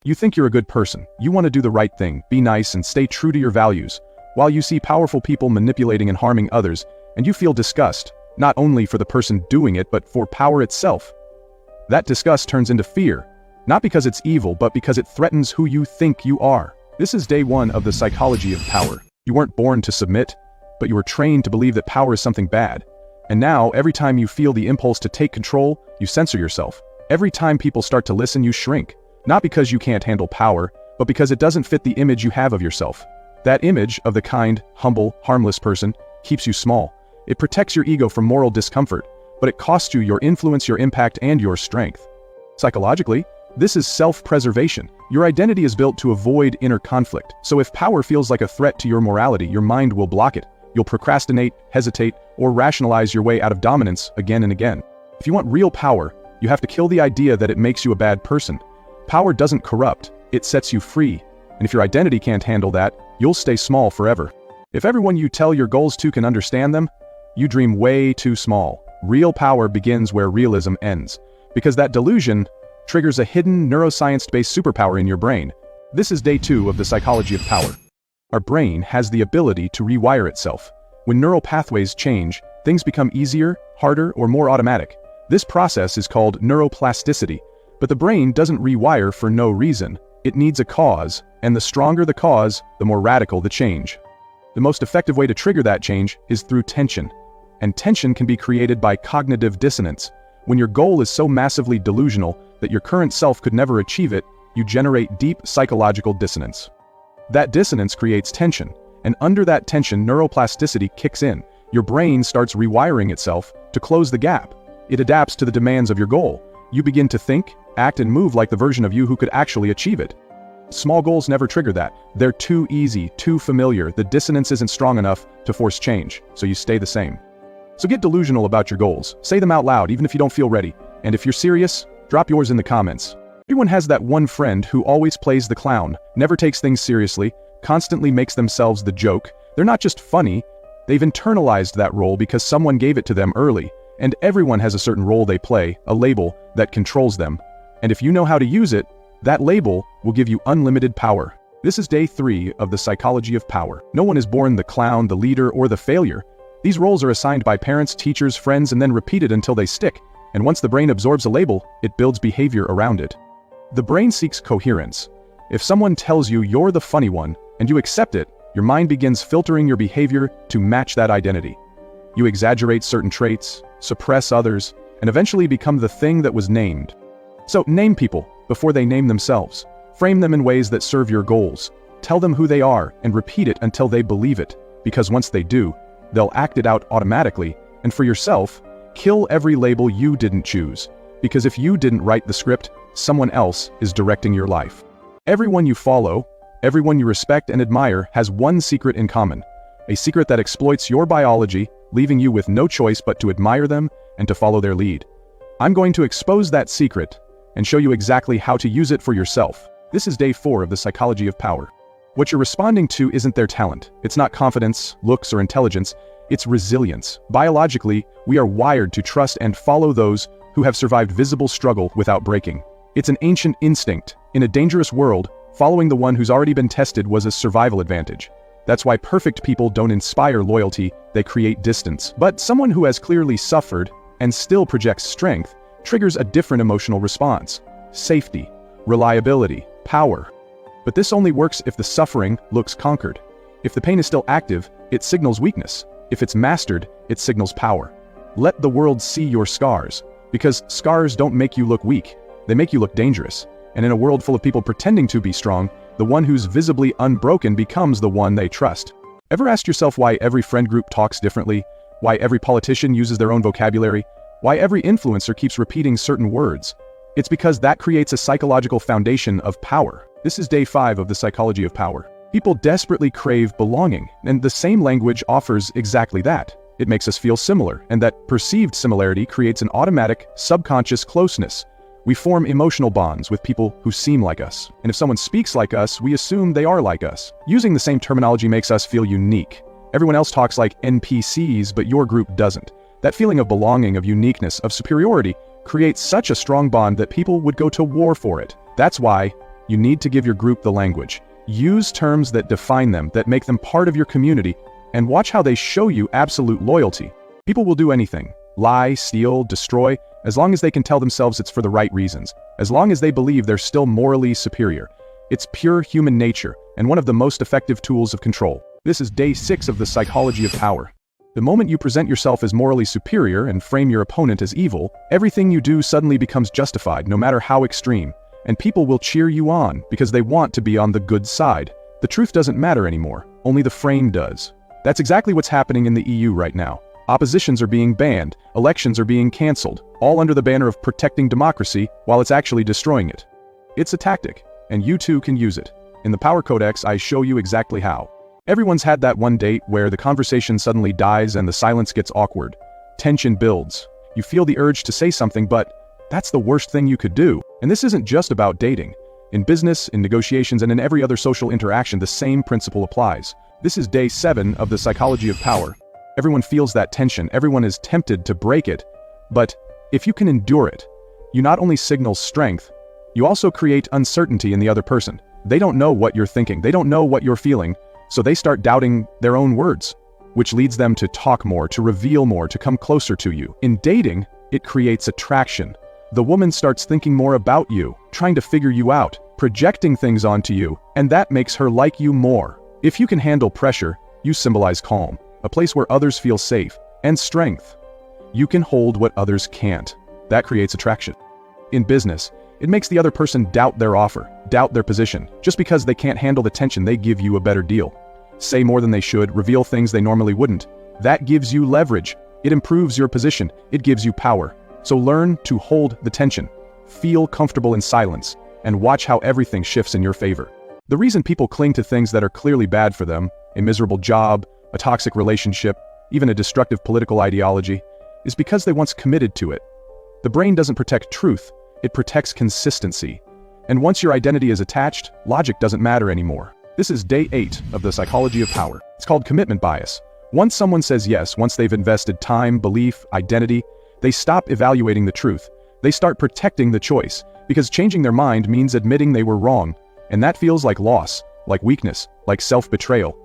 You think you're a good person, you want to do the right thing, be nice and stay true to your values, while you see powerful people manipulating and harming others, and you feel disgust, not only for the person doing it but for power itself. That disgust turns into fear, not because it's evil but because it threatens who you think you are. This is day one of the psychology of power. You weren't born to submit, but you were trained to believe that power is something bad. And now, every time you feel the impulse to take control, you censor yourself. Every time people start to listen, you shrink. Not because you can't handle power, but because it doesn't fit the image you have of yourself. That image of the kind, humble, harmless person keeps you small. It protects your ego from moral discomfort, but it costs you your influence, your impact, and your strength. Psychologically, this is self-preservation. Your identity is built to avoid inner conflict. So if power feels like a threat to your morality, your mind will block it. You'll procrastinate, hesitate, or rationalize your way out of dominance again and again. If you want real power, you have to kill the idea that it makes you a bad person. Power doesn't corrupt, it sets you free. And if your identity can't handle that, you'll stay small forever. If everyone you tell your goals to can understand them, you dream way too small. Real power begins where realism ends, because that delusion triggers a hidden neuroscience-based superpower in your brain. This is day two of the psychology of power. Our brain has the ability to rewire itself. When neural pathways change, things become easier, harder, or more automatic. This process is called neuroplasticity. But the brain doesn't rewire for no reason. It needs a cause, and the stronger the cause, the more radical the change. The most effective way to trigger that change is through tension. And tension can be created by cognitive dissonance. When your goal is so massively delusional that your current self could never achieve it, you generate deep psychological dissonance. That dissonance creates tension, and under that tension, neuroplasticity kicks in. Your brain starts rewiring itself to close the gap. It adapts to the demands of your goal. You begin to think, act, and move like the version of you who could actually achieve it. Small goals never trigger that. They're too easy, too familiar. The dissonance isn't strong enough to force change, so you stay the same. So get delusional about your goals. Say them out loud, even if you don't feel ready. And if you're serious, drop yours in the comments. Everyone has that one friend who always plays the clown, never takes things seriously, constantly makes themselves the joke. They're not just funny, they've internalized that role because someone gave it to them early. And everyone has a certain role they play, a label that controls them. And if you know how to use it, that label will give you unlimited power. This is day 3 of the psychology of power. No one is born the clown, the leader, or the failure. These roles are assigned by parents, teachers, friends, and then repeated until they stick. And once the brain absorbs a label, it builds behavior around it. The brain seeks coherence. If someone tells you you're the funny one, and you accept it, your mind begins filtering your behavior to match that identity. You exaggerate certain traits, suppress others, and eventually become the thing that was named. So name people before they name themselves. Frame them in ways that serve your goals. Tell them who they are and repeat it until they believe it, because once they do, they'll act it out automatically. And for yourself, kill every label you didn't choose, because if you didn't write the script, someone else is directing your life. Everyone you follow, everyone you respect and admire has one secret in common, a secret that exploits your biology, leaving you with no choice but to admire them and to follow their lead. I'm going to expose that secret and show you exactly how to use it for yourself. This is day 4 of the psychology of power. What you're responding to isn't their talent. It's not confidence, looks, or intelligence. It's resilience. Biologically, we are wired to trust and follow those who have survived visible struggle without breaking. It's an ancient instinct. In a dangerous world, following the one who's already been tested was a survival advantage. That's why perfect people don't inspire loyalty, they create distance. But someone who has clearly suffered and still projects strength triggers a different emotional response. Safety, reliability, power. But this only works if the suffering looks conquered. If the pain is still active, it signals weakness. If it's mastered, it signals power. Let the world see your scars, because scars don't make you look weak, they make you look dangerous. And in a world full of people pretending to be strong, the one who's visibly unbroken becomes the one they trust. Ever asked yourself why every friend group talks differently? Why every politician uses their own vocabulary? Why every influencer keeps repeating certain words? It's because that creates a psychological foundation of power. This is day 5 of the psychology of power. People desperately crave belonging, and the same language offers exactly that. It makes us feel similar, and that perceived similarity creates an automatic, subconscious closeness. We form emotional bonds with people who seem like us, and if someone speaks like us, we assume they are like us. Using the same terminology makes us feel unique. Everyone else talks like NPCs, but your group doesn't. That feeling of belonging, of uniqueness, of superiority creates such a strong bond that people would go to war for it. That's why You need to give your group the language. Use terms that define them, that make them part of your community, and watch how they show you absolute loyalty. People will do anything, lie, steal, destroy, as long as they can tell themselves it's for the right reasons, as long as they believe they're still morally superior. It's pure human nature, and one of the most effective tools of control. This is day 6 of the psychology of power. The moment you present yourself as morally superior and frame your opponent as evil, everything you do suddenly becomes justified, no matter how extreme, and people will cheer you on because they want to be on the good side. The truth doesn't matter anymore, only the frame does. That's exactly what's happening in the EU right now. Oppositions are being banned, elections are being cancelled, all under the banner of protecting democracy while it's actually destroying it. It's a tactic, and you too can use it. In the Power Codex, I show you exactly how. Everyone's had that one date where the conversation suddenly dies and the silence gets awkward. Tension builds. You feel the urge to say something, but that's the worst thing you could do. And this isn't just about dating. In business, in negotiations, and in every other social interaction, the same principle applies. This is day 7 of the psychology of power. Everyone feels that tension, everyone is tempted to break it, but if you can endure it, you not only signal strength, you also create uncertainty in the other person. They don't know what you're thinking, they don't know what you're feeling, so they start doubting their own words, which leads them to talk more, to reveal more, to come closer to you. In dating, it creates attraction. The woman starts thinking more about you, trying to figure you out, projecting things onto you, and that makes her like you more. If you can handle pressure, you symbolize calm, a place where others feel safe, and strength. You can hold what others can't. That creates attraction. In business, it makes the other person doubt their offer, doubt their position. Just because they can't handle the tension, they give you a better deal. Say more than they should, reveal things they normally wouldn't. That gives you leverage. It improves your position. It gives you power. So learn to hold the tension. Feel comfortable in silence, and watch how everything shifts in your favor. The reason people cling to things that are clearly bad for them, a miserable job, a toxic relationship, even a destructive political ideology, is because they once committed to it. The brain doesn't protect truth, it protects consistency. And once your identity is attached, logic doesn't matter anymore. This is day 8 of the psychology of power. It's called commitment bias. Once someone says yes, once they've invested time, belief, identity, they stop evaluating the truth. They start protecting the choice, because changing their mind means admitting they were wrong, and that feels like loss, like weakness, like self-betrayal.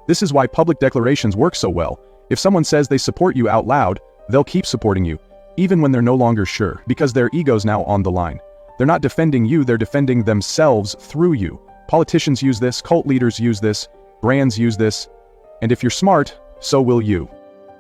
This is why public declarations work so well. If someone says they support you out loud, they'll keep supporting you, even when they're no longer sure, because their ego's now on the line. They're not defending you, they're defending themselves through you. Politicians use this, cult leaders use this, brands use this, and if you're smart, so will you.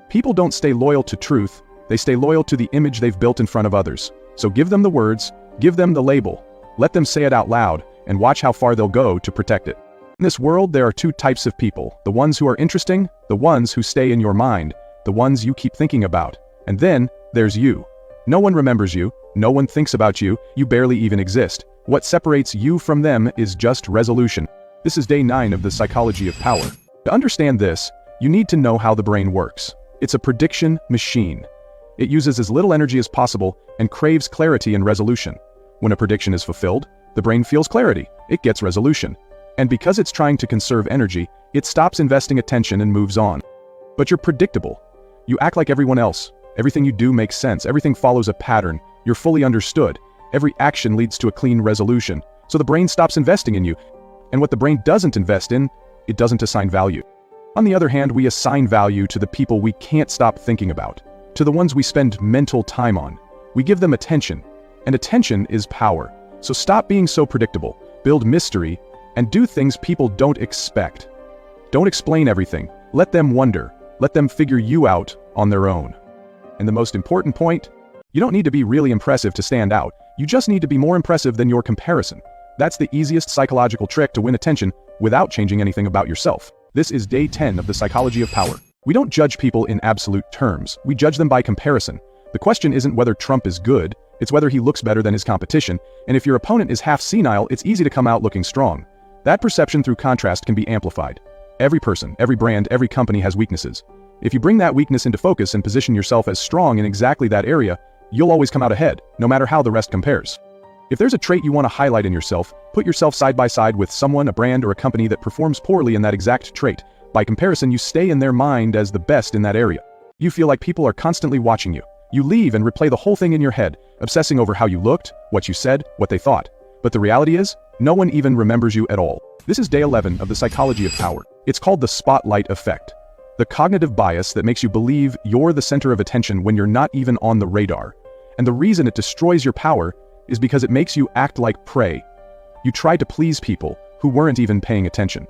People don't stay loyal to truth, they stay loyal to the image they've built in front of others. So give them the words, give them the label, let them say it out loud, and watch how far they'll go to protect it. In this world, there are 2 types of people, the ones who are interesting, the ones who stay in your mind, the ones you keep thinking about. And then, there's you. No one remembers you, no one thinks about you, you barely even exist. What separates you from them is just resolution. This is day 9 of the psychology of power. To understand this, you need to know how the brain works. It's a prediction machine. It uses as little energy as possible and craves clarity and resolution. When a prediction is fulfilled, the brain feels clarity, it gets resolution. And because it's trying to conserve energy, it stops investing attention and moves on. But you're predictable. You act like everyone else. Everything you do makes sense, everything follows a pattern, you're fully understood. Every action leads to a clean resolution. So the brain stops investing in you. And what the brain doesn't invest in, it doesn't assign value. On the other hand, we assign value to the people we can't stop thinking about, to the ones we spend mental time on. We give them attention, and attention is power. So stop being so predictable, build mystery, and do things people don't expect. Don't explain everything, let them wonder, let them figure you out on their own. And the most important point, you don't need to be really impressive to stand out, you just need to be more impressive than your comparison. That's the easiest psychological trick to win attention without changing anything about yourself. This is day 10 of the psychology of power. We don't judge people in absolute terms, we judge them by comparison. The question isn't whether Trump is good, it's whether he looks better than his competition, and if your opponent is half senile, it's easy to come out looking strong. That perception through contrast can be amplified. Every person, every brand, every company has weaknesses. If you bring that weakness into focus and position yourself as strong in exactly that area, you'll always come out ahead, no matter how the rest compares. If there's a trait you want to highlight in yourself, put yourself side by side with someone, a brand, or a company that performs poorly in that exact trait. By comparison, you stay in their mind as the best in that area. You feel like people are constantly watching you. You leave and replay the whole thing in your head, obsessing over how you looked, what you said, what they thought. But the reality is, No one even remembers you at all. This is day 11 of the psychology of power. It's called the spotlight effect. The cognitive bias that makes you believe you're the center of attention when you're not even on the radar. And the reason it destroys your power is because it makes you act like prey. You try to please people who weren't even paying attention.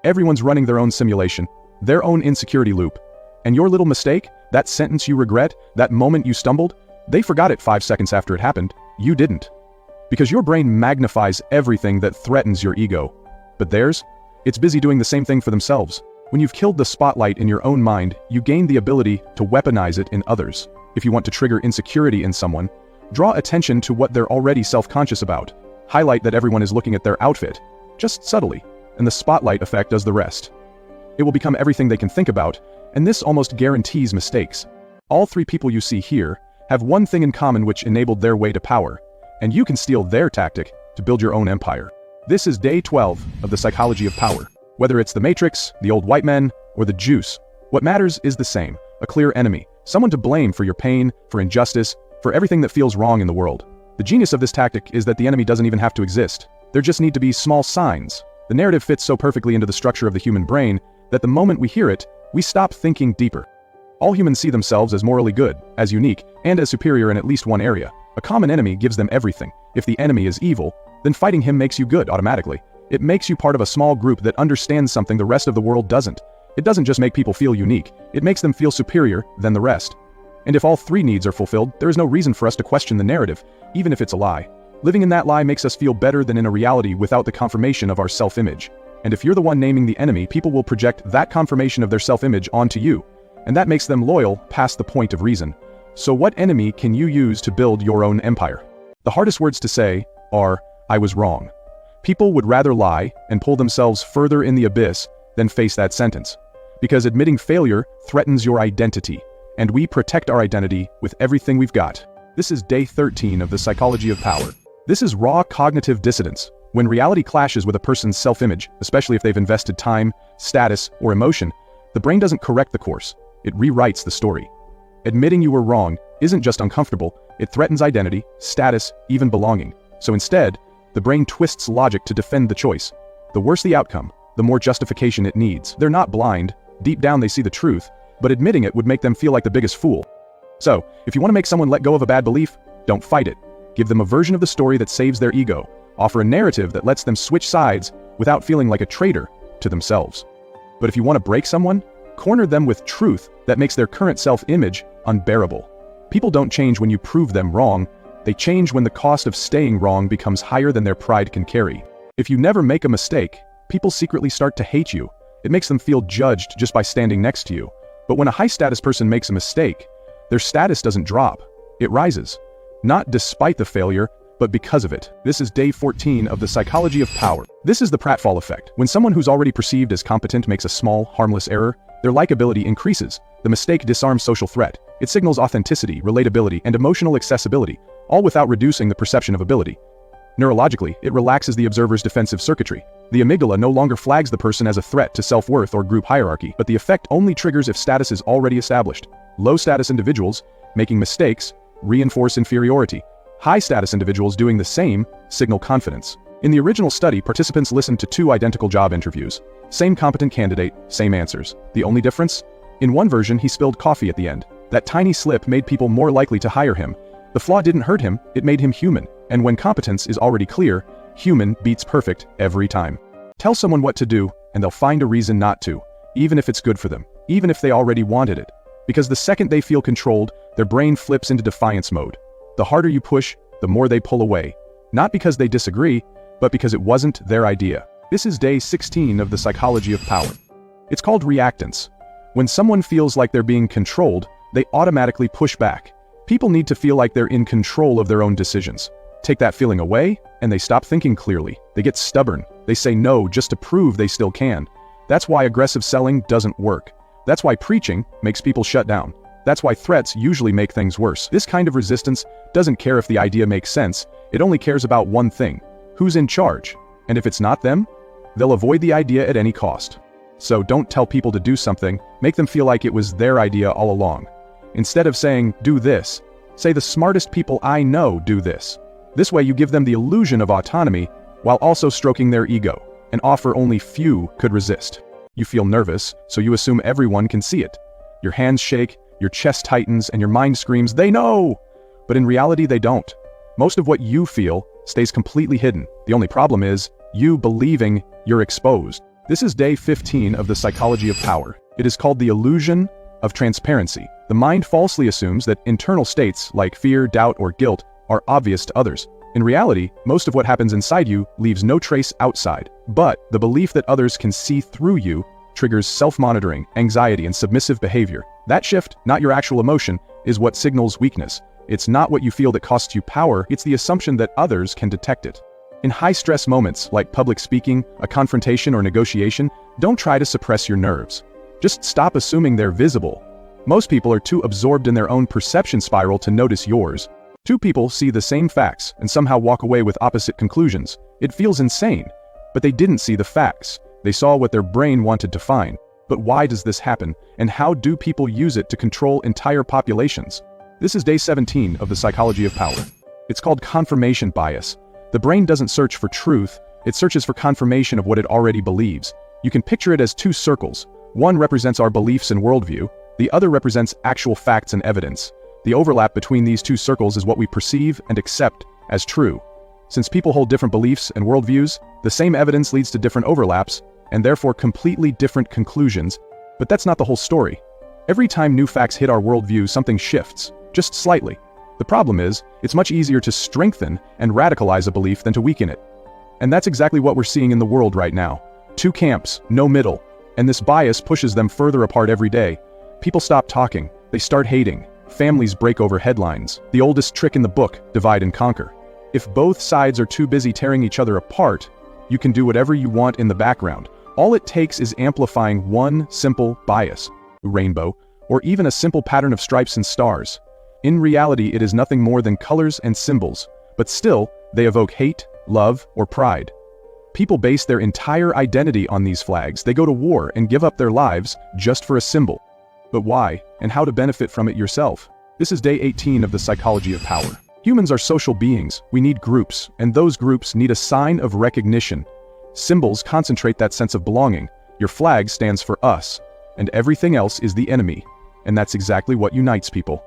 Everyone's running their own simulation, their own insecurity loop. And your little mistake, that sentence you regret, that moment you stumbled, they forgot it 5 seconds after it happened. You didn't. Because your brain magnifies everything that threatens your ego. But theirs? It's busy doing the same thing for themselves. When you've killed the spotlight in your own mind, you gain the ability to weaponize it in others. If you want to trigger insecurity in someone, draw attention to what they're already self-conscious about. Highlight that everyone is looking at their outfit, just subtly, and the spotlight effect does the rest. It will become everything they can think about, and this almost guarantees mistakes. All 3 people you see here have one thing in common which enabled their way to power, and you can steal their tactic to build your own empire. This is day 12 of the psychology of power. Whether it's the Matrix, the old white men, or the Juice, what matters is the same: a clear enemy, someone to blame for your pain, for injustice, for everything that feels wrong in the world. The genius of this tactic is that the enemy doesn't even have to exist. There just need to be small signs. The narrative fits so perfectly into the structure of the human brain that the moment we hear it, we stop thinking deeper. All humans see themselves as morally good, as unique, and as superior in at least one area. A common enemy gives them everything. If the enemy is evil, then fighting him makes you good automatically. It makes you part of a small group that understands something the rest of the world doesn't. It doesn't just make people feel unique, it makes them feel superior than the rest. And if all 3 needs are fulfilled, there is no reason for us to question the narrative, even if it's a lie. Living in that lie makes us feel better than in a reality without the confirmation of our self-image. And if you're the one naming the enemy, people will project that confirmation of their self-image onto you. And that makes them loyal past the point of reason. So what enemy can you use to build your own empire? The hardest words to say are, "I was wrong." People would rather lie and pull themselves further in the abyss than face that sentence. Because admitting failure threatens your identity. And we protect our identity with everything we've got. This is day 13 of the psychology of power. This is raw cognitive dissonance. When reality clashes with a person's self-image, especially if they've invested time, status, or emotion, the brain doesn't correct the course. It rewrites the story. Admitting you were wrong isn't just uncomfortable, it threatens identity, status, even belonging. So instead, the brain twists logic to defend the choice. The worse the outcome, the more justification it needs. They're not blind. Deep down they see the truth, but admitting it would make them feel like the biggest fool. So, if you want to make someone let go of a bad belief, don't fight it. Give them a version of the story that saves their ego. Offer a narrative that lets them switch sides without feeling like a traitor to themselves. But if you want to break someone, corner them with truth that makes their current self-image unbearable. People don't change when you prove them wrong, they change when the cost of staying wrong becomes higher than their pride can carry. If you never make a mistake, people secretly start to hate you. It makes them feel judged just by standing next to you. But when a high-status person makes a mistake, their status doesn't drop, it rises. Not despite the failure, but because of it. This is day 14 of the psychology of power. This is the pratfall effect. When someone who's already perceived as competent makes a small, harmless error, their likability increases. The mistake disarms social threat. It signals authenticity, relatability, and emotional accessibility, all without reducing the perception of ability. Neurologically, it relaxes the observer's defensive circuitry. The amygdala no longer flags the person as a threat to self-worth or group hierarchy, but the effect only triggers if status is already established. Low-status individuals, making mistakes, reinforce inferiority. High-status individuals doing the same signal confidence. In the original study, participants listened to 2 identical job interviews. Same competent candidate, same answers. The only difference? In one version, he spilled coffee at the end. That tiny slip made people more likely to hire him. The flaw didn't hurt him, it made him human. And when competence is already clear, human beats perfect every time. Tell someone what to do, and they'll find a reason not to, even if it's good for them, even if they already wanted it. Because the second they feel controlled, their brain flips into defiance mode. The harder you push, the more they pull away. Not because they disagree, but because it wasn't their idea. This is day 16 of the psychology of power. It's called reactance. When someone feels like they're being controlled, they automatically push back. People need to feel like they're in control of their own decisions. Take that feeling away, and they stop thinking clearly. They get stubborn. They say no just to prove they still can. That's why aggressive selling doesn't work. That's why preaching makes people shut down. That's why threats usually make things worse. This kind of resistance doesn't care if the idea makes sense, it only cares about one thing: who's in charge? And if it's not them, they'll avoid the idea at any cost. So don't tell people to do something, make them feel like it was their idea all along. Instead of saying, do this, say the smartest people I know do this. This way you give them the illusion of autonomy, while also stroking their ego, an offer only few could resist. You feel nervous, so you assume everyone can see it. Your hands shake, your chest tightens, and your mind screams, "They know!" But in reality, they don't. Most of what you feel stays completely hidden. The only problem is you believing you're exposed. This is day 15 of the psychology of power. It is called the illusion of transparency. The mind falsely assumes that internal states like fear, doubt, or guilt are obvious to others. In reality, most of what happens inside you leaves no trace outside. But the belief that others can see through you triggers self-monitoring, anxiety, and submissive behavior. That shift, not your actual emotion, is what signals weakness. It's not what you feel that costs you power, it's the assumption that others can detect it. In high-stress moments, like public speaking, a confrontation, or negotiation, don't try to suppress your nerves. Just stop assuming they're visible. Most people are too absorbed in their own perception spiral to notice yours. Two people see the same facts and somehow walk away with opposite conclusions. It feels insane, but they didn't see the facts. They saw what their brain wanted to find. But why does this happen, and how do people use it to control entire populations? This is day 17 of the psychology of power. It's called confirmation bias. The brain doesn't search for truth, it searches for confirmation of what it already believes. You can picture it as two circles. One represents our beliefs and worldview, the other represents actual facts and evidence. The overlap between these two circles is what we perceive and accept as true. Since people hold different beliefs and worldviews, the same evidence leads to different overlaps, and therefore completely different conclusions. But that's not the whole story. Every time new facts hit our worldview, something shifts, just slightly. The problem is, it's much easier to strengthen and radicalize a belief than to weaken it. And that's exactly what we're seeing in the world right now. Two camps, no middle, and this bias pushes them further apart every day. People stop talking, they start hating. Families break over headlines. The oldest trick in the book, divide and conquer. If both sides are too busy tearing each other apart, you can do whatever you want in the background. All it takes is amplifying one simple bias, a rainbow, or even a simple pattern of stripes and stars. In reality, it is nothing more than colors and symbols, but still, they evoke hate, love, or pride. People base their entire identity on these flags. They go to war and give up their lives just for a symbol. But why, and how to benefit from it yourself? This is day 18 of the psychology of power. Humans are social beings. We need groups, and those groups need a sign of recognition. Symbols concentrate that sense of belonging. Your flag stands for us, and everything else is the enemy. And that's exactly what unites people.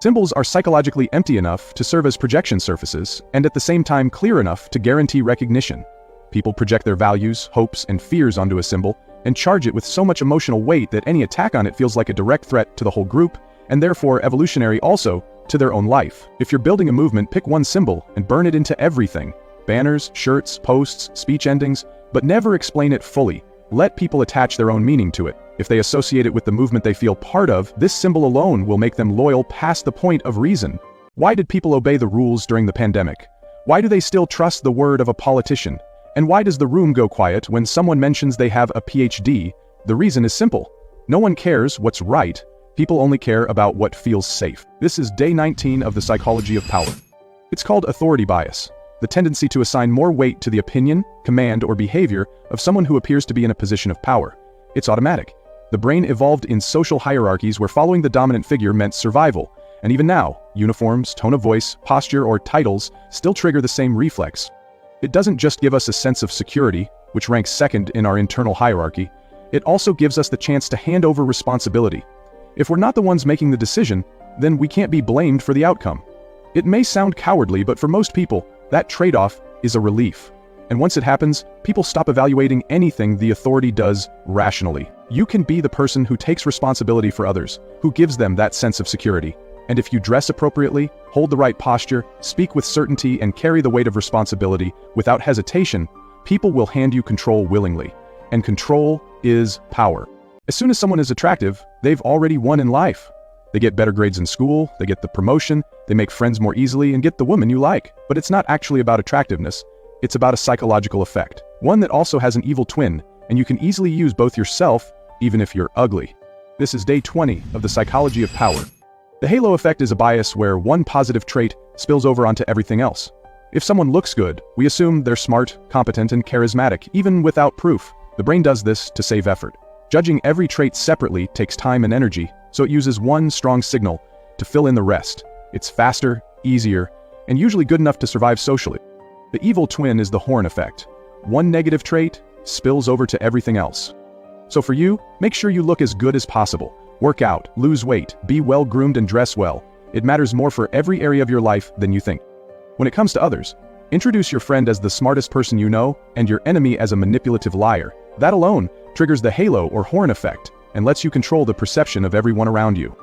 Symbols are psychologically empty enough to serve as projection surfaces, and at the same time clear enough to guarantee recognition. People project their values, hopes, and fears onto a symbol, and charge it with so much emotional weight that any attack on it feels like a direct threat to the whole group, and therefore evolutionary also to their own life. If you're building a movement, pick one symbol and burn it into everything. Banners, shirts, posts, speech endings, but never explain it fully. Let people attach their own meaning to it. If they associate it with the movement they feel part of, this symbol alone will make them loyal past the point of reason. Why did people obey the rules during the pandemic? Why do they still trust the word of a politician? And why does the room go quiet when someone mentions they have a PhD? The reason is simple. No one cares what's right. People only care about what feels safe. This is day 19 of the psychology of power. It's called authority bias, the tendency to assign more weight to the opinion, command, or behavior of someone who appears to be in a position of power. It's automatic. The brain evolved in social hierarchies where following the dominant figure meant survival. And even now, uniforms, tone of voice, posture, or titles still trigger the same reflex. It doesn't just give us a sense of security, which ranks second in our internal hierarchy. It also gives us the chance to hand over responsibility. If we're not the ones making the decision, then we can't be blamed for the outcome. It may sound cowardly, but for most people, that trade-off is a relief. And once it happens, people stop evaluating anything the authority does rationally. You can be the person who takes responsibility for others, who gives them that sense of security. And if you dress appropriately, hold the right posture, speak with certainty, and carry the weight of responsibility without hesitation, people will hand you control willingly. And control is power. As soon as someone is attractive, they've already won in life. They get better grades in school, they get the promotion, they make friends more easily, and get the woman you like. But it's not actually about attractiveness, it's about a psychological effect. One that also has an evil twin, and you can easily use both yourself, even if you're ugly. This is day 20 of the psychology of power. The halo effect is a bias where one positive trait spills over onto everything else. If someone looks good, we assume they're smart, competent, and charismatic, even without proof. The brain does this to save effort. Judging every trait separately takes time and energy, so it uses one strong signal to fill in the rest. It's faster, easier, and usually good enough to survive socially. The evil twin is the horn effect. One negative trait spills over to everything else. So for you, make sure you look as good as possible. Work out, lose weight, be well-groomed and dress well. It matters more for every area of your life than you think. When it comes to others, introduce your friend as the smartest person you know and your enemy as a manipulative liar. That alone triggers the halo or horn effect and lets you control the perception of everyone around you.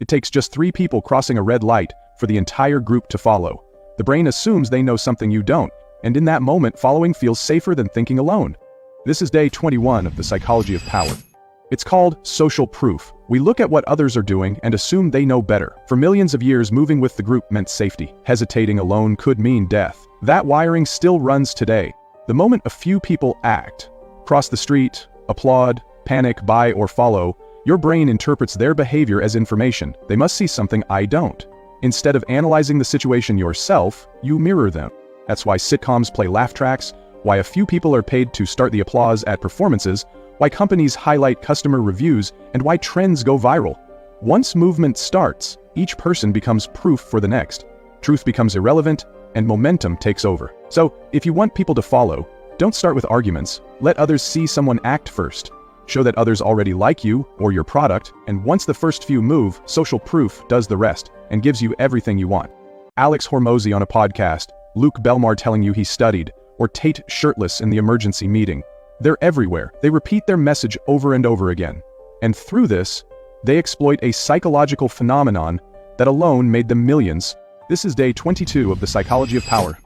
It takes just 3 people crossing a red light for the entire group to follow. The brain assumes they know something you don't, and in that moment following feels safer than thinking alone. This is day 21 of the psychology of power. It's called social proof. We look at what others are doing and assume they know better. For millions of years, moving with the group meant safety. Hesitating alone could mean death. That wiring still runs today. The moment a few people act, cross the street, applaud, panic, buy, or follow, your brain interprets their behavior as information. They must see something I don't. Instead of analyzing the situation yourself, you mirror them. That's why sitcoms play laugh tracks, why a few people are paid to start the applause at performances, why companies highlight customer reviews, and why trends go viral. Once movement starts, each person becomes proof for the next. Truth becomes irrelevant, and momentum takes over. So, if you want people to follow, don't start with arguments. Let others see someone act first. Show that others already like you or your product, and once the first few move, social proof does the rest and gives you everything you want. Alex Hormozi on a podcast, Luke Belmar telling you he studied, or Tate shirtless in the emergency meeting. They're everywhere. They repeat their message over and over again. And through this, they exploit a psychological phenomenon that alone made them millions. This is day 22 of the psychology of power.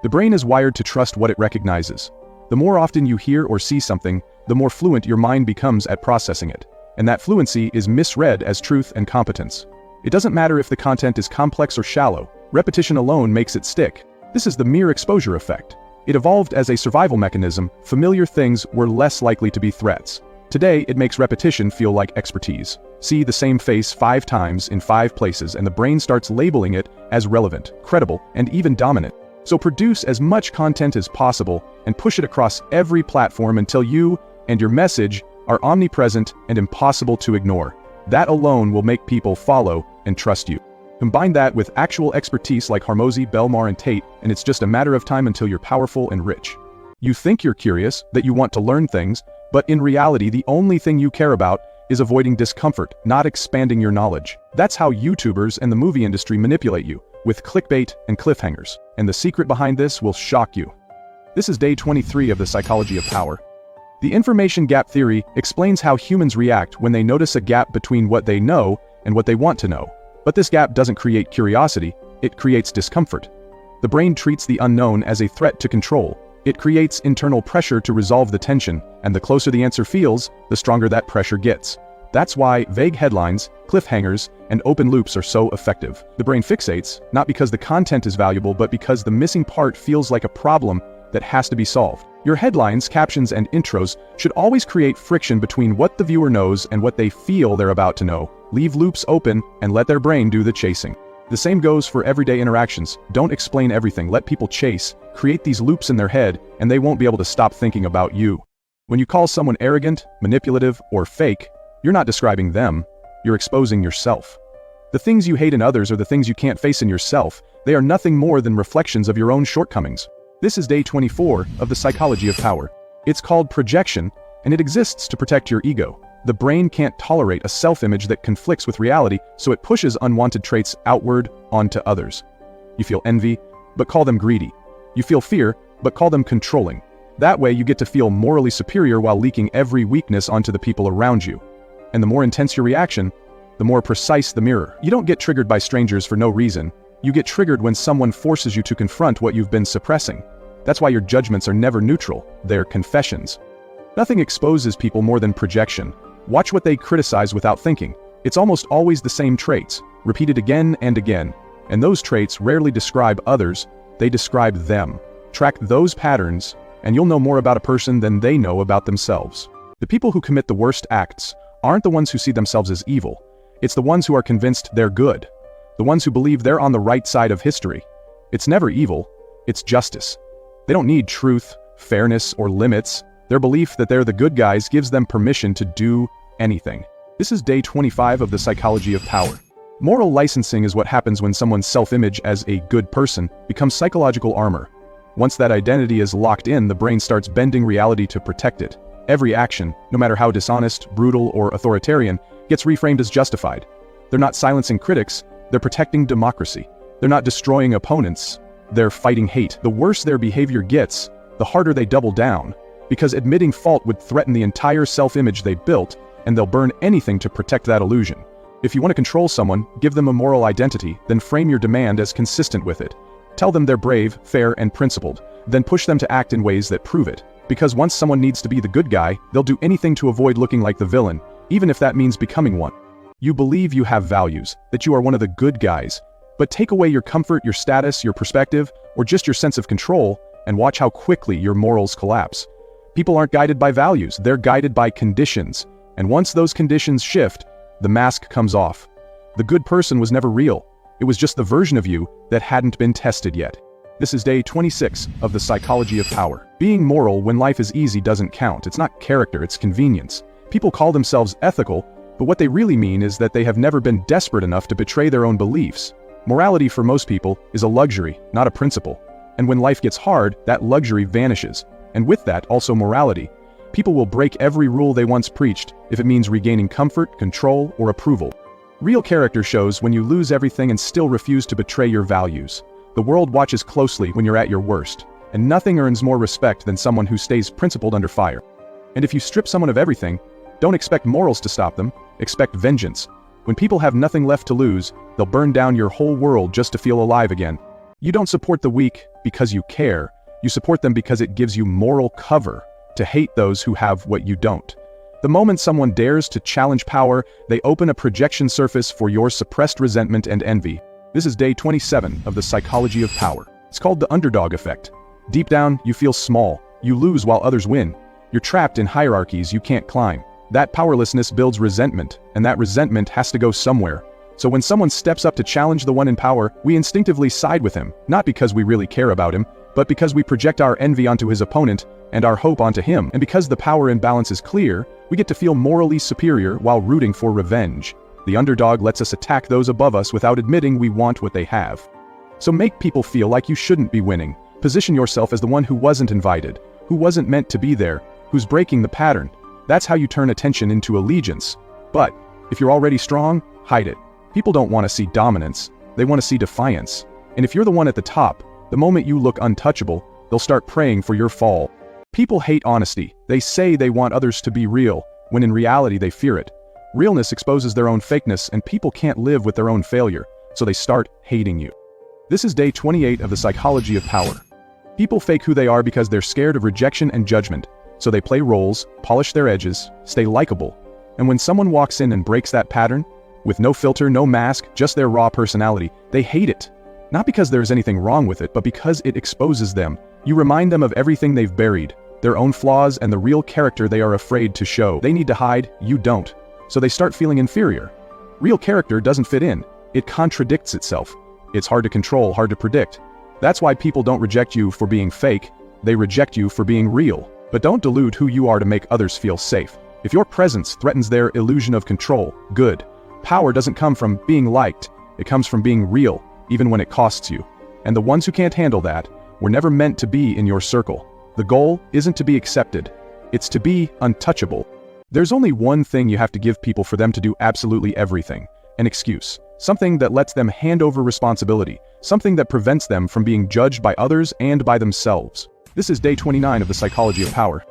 The brain is wired to trust what it recognizes. The more often you hear or see something, the more fluent your mind becomes at processing it. And that fluency is misread as truth and competence. It doesn't matter if the content is complex or shallow. Repetition alone makes it stick. This is the mere exposure effect. It evolved as a survival mechanism. Familiar things were less likely to be threats. Today, it makes repetition feel like expertise. See the same face 5 times in 5 places and the brain starts labeling it as relevant, credible, and even dominant. So produce as much content as possible and push it across every platform until you and your message are omnipresent and impossible to ignore. That alone will make people follow and trust you. Combine that with actual expertise like Hormozi, Belmar, and Tate, and it's just a matter of time until you're powerful and rich. You think you're curious, that you want to learn things, but in reality the only thing you care about is avoiding discomfort, not expanding your knowledge. That's how YouTubers and the movie industry manipulate you, with clickbait and cliffhangers. And the secret behind this will shock you. This is day 23 of the psychology of power. The information gap theory explains how humans react when they notice a gap between what they know and what they want to know. But this gap doesn't create curiosity, it creates discomfort. The brain treats the unknown as a threat to control. It creates internal pressure to resolve the tension, and the closer the answer feels, the stronger that pressure gets. That's why vague headlines, cliffhangers, and open loops are so effective. The brain fixates, not because the content is valuable, but because the missing part feels like a problem that has to be solved. Your headlines, captions, and intros should always create friction between what the viewer knows and what they feel they're about to know. Leave loops open and let their brain do the chasing. The same goes for everyday interactions. Don't explain everything, let people chase. Create these loops in their head, and they won't be able to stop thinking about you. When you call someone arrogant, manipulative, or fake, you're not describing them, you're exposing yourself. The things you hate in others are the things you can't face in yourself. They are nothing more than reflections of your own shortcomings. This is day 24 of the psychology of power. It's called projection, and it exists to protect your ego. The brain can't tolerate a self-image that conflicts with reality, so it pushes unwanted traits outward onto others. You feel envy, but call them greedy. You feel fear, but call them controlling. That way you get to feel morally superior while leaking every weakness onto the people around you. And the more intense your reaction, the more precise the mirror. You don't get triggered by strangers for no reason. You get triggered when someone forces you to confront what you've been suppressing. That's why your judgments are never neutral, they're confessions. Nothing exposes people more than projection. Watch what they criticize without thinking. It's almost always the same traits, repeated again and again. And those traits rarely describe others, they describe them. Track those patterns, and you'll know more about a person than they know about themselves. The people who commit the worst acts aren't the ones who see themselves as evil. It's the ones who are convinced they're good. The ones who believe they're on the right side of history. It's never evil, it's justice. They don't need truth, fairness, or limits. Their belief that they're the good guys gives them permission to do anything. This is day 25 of the psychology of power. Moral licensing is what happens when someone's self-image as a good person becomes psychological armor. Once that identity is locked in, the brain starts bending reality to protect it. Every action, no matter how dishonest, brutal, or authoritarian, gets reframed as justified. They're not silencing critics, they're protecting democracy. They're not destroying opponents, they're fighting hate. The worse their behavior gets, the harder they double down, because admitting fault would threaten the entire self-image they built, and they'll burn anything to protect that illusion. If you want to control someone, give them a moral identity, then frame your demand as consistent with it. Tell them they're brave, fair, and principled, then push them to act in ways that prove it. Because once someone needs to be the good guy, they'll do anything to avoid looking like the villain, even if that means becoming one. You believe you have values, that you are one of the good guys, but take away your comfort, your status, your perspective, or just your sense of control, and watch how quickly your morals collapse. People aren't guided by values, they're guided by conditions. And once those conditions shift, the mask comes off. The good person was never real. It was just the version of you that hadn't been tested yet. This is day 26 of the psychology of power. Being moral when life is easy doesn't count. It's not character, it's convenience. People call themselves ethical, but what they really mean is that they have never been desperate enough to betray their own beliefs. Morality for most people is a luxury, not a principle. And when life gets hard, that luxury vanishes. And with that, also morality. People will break every rule they once preached if it means regaining comfort, control, or approval. Real character shows when you lose everything and still refuse to betray your values. The world watches closely when you're at your worst, and nothing earns more respect than someone who stays principled under fire. And if you strip someone of everything, don't expect morals to stop them, expect vengeance. When people have nothing left to lose, they'll burn down your whole world just to feel alive again. You don't support the weak because you care, you support them because it gives you moral cover to hate those who have what you don't. The moment someone dares to challenge power, they open a projection surface for your suppressed resentment and envy. This is day 27 of the psychology of power. It's called the underdog effect. Deep down, you feel small. You lose while others win. You're trapped in hierarchies you can't climb. That powerlessness builds resentment, and that resentment has to go somewhere. So when someone steps up to challenge the one in power, we instinctively side with him, not because we really care about him, but because we project our envy onto his opponent and our hope onto him. And because the power imbalance is clear, we get to feel morally superior while rooting for revenge. The underdog lets us attack those above us without admitting we want what they have. So make people feel like you shouldn't be winning. Position yourself as the one who wasn't invited, who wasn't meant to be there, who's breaking the pattern. That's how you turn attention into allegiance. But if you're already strong, hide it. People don't want to see dominance, they want to see defiance. And if you're the one at the top, the moment you look untouchable, they'll start praying for your fall. People hate honesty. They say they want others to be real, when in reality they fear it. Realness exposes their own fakeness, and people can't live with their own failure, so they start hating you. This is day 28 of the psychology of power. People fake who they are because they're scared of rejection and judgment, so they play roles, polish their edges, stay likable. And when someone walks in and breaks that pattern, with no filter, no mask, just their raw personality, they hate it. Not because there's anything wrong with it, but because it exposes them. You remind them of everything they've buried, their own flaws and the real character they are afraid to show. They need to hide, you don't. So they start feeling inferior. Real character doesn't fit in. It contradicts itself. It's hard to control, hard to predict. That's why people don't reject you for being fake, they reject you for being real. But don't dilute who you are to make others feel safe. If your presence threatens their illusion of control, good. Power doesn't come from being liked, it comes from being real, even when it costs you. And the ones who can't handle that were never meant to be in your circle. The goal isn't to be accepted, it's to be untouchable. There's only one thing you have to give people for them to do absolutely everything: an excuse. Something that lets them hand over responsibility, something that prevents them from being judged by others and by themselves. This is day 29 of the psychology of power.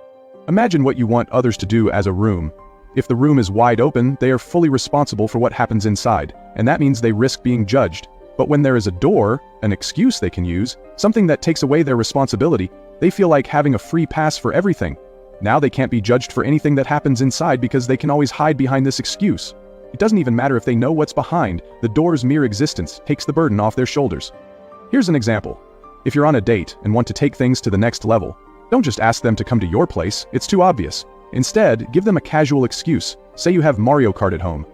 Imagine what you want others to do as a room. If the room is wide open, they are fully responsible for what happens inside, and that means they risk being judged. But when there is a door, an excuse they can use, something that takes away their responsibility, they feel like having a free pass for everything. Now they can't be judged for anything that happens inside because they can always hide behind this excuse. It doesn't even matter if they know what's behind, the door's mere existence takes the burden off their shoulders. Here's an example. If you're on a date and want to take things to the next level, don't just ask them to come to your place, it's too obvious. Instead, give them a casual excuse. Say you have Mario Kart at home.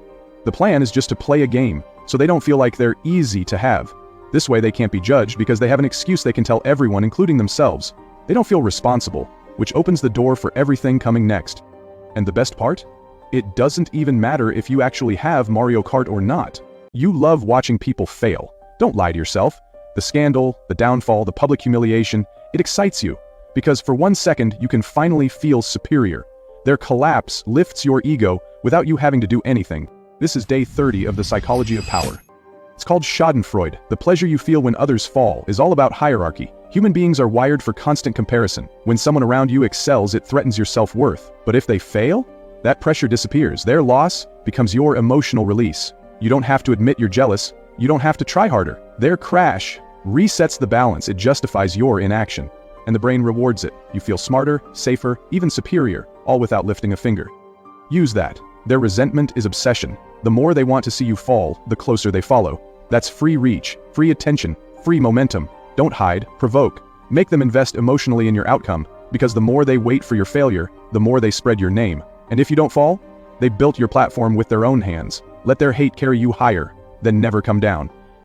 The plan is just to play a game, so they don't feel like they're easy to have. This way they can't be judged because they have an excuse they can tell everyone, including themselves. They don't feel responsible, which opens the door for everything coming next. And the best part? It doesn't even matter if you actually have Mario Kart or not. You love watching people fail. Don't lie to yourself. The scandal, the downfall, the public humiliation, It excites you, because for 1 second you can finally feel superior. Their collapse lifts your ego without you having to do anything. This is day 30 of the psychology of power. It's called Schadenfreude. The pleasure you feel when others fall is all about hierarchy. Human beings are wired for constant comparison. When someone around you excels, it threatens your self-worth. But if they fail, that pressure disappears. Their loss becomes your emotional release. You don't have to admit you're jealous. You don't have to try harder. Their crash resets the balance. It justifies your inaction. And the brain rewards it. You feel smarter, safer, even superior, all without lifting a finger. Use that. Their resentment is obsession. The more they want to see you fall, the closer they follow. That's free reach, free attention, free momentum. Don't hide, provoke. Make them invest emotionally in your outcome, because the more they wait for your failure, the more they spread your name. And if you don't fall, they built your platform with their own hands. Let their hate carry you higher, then never come down.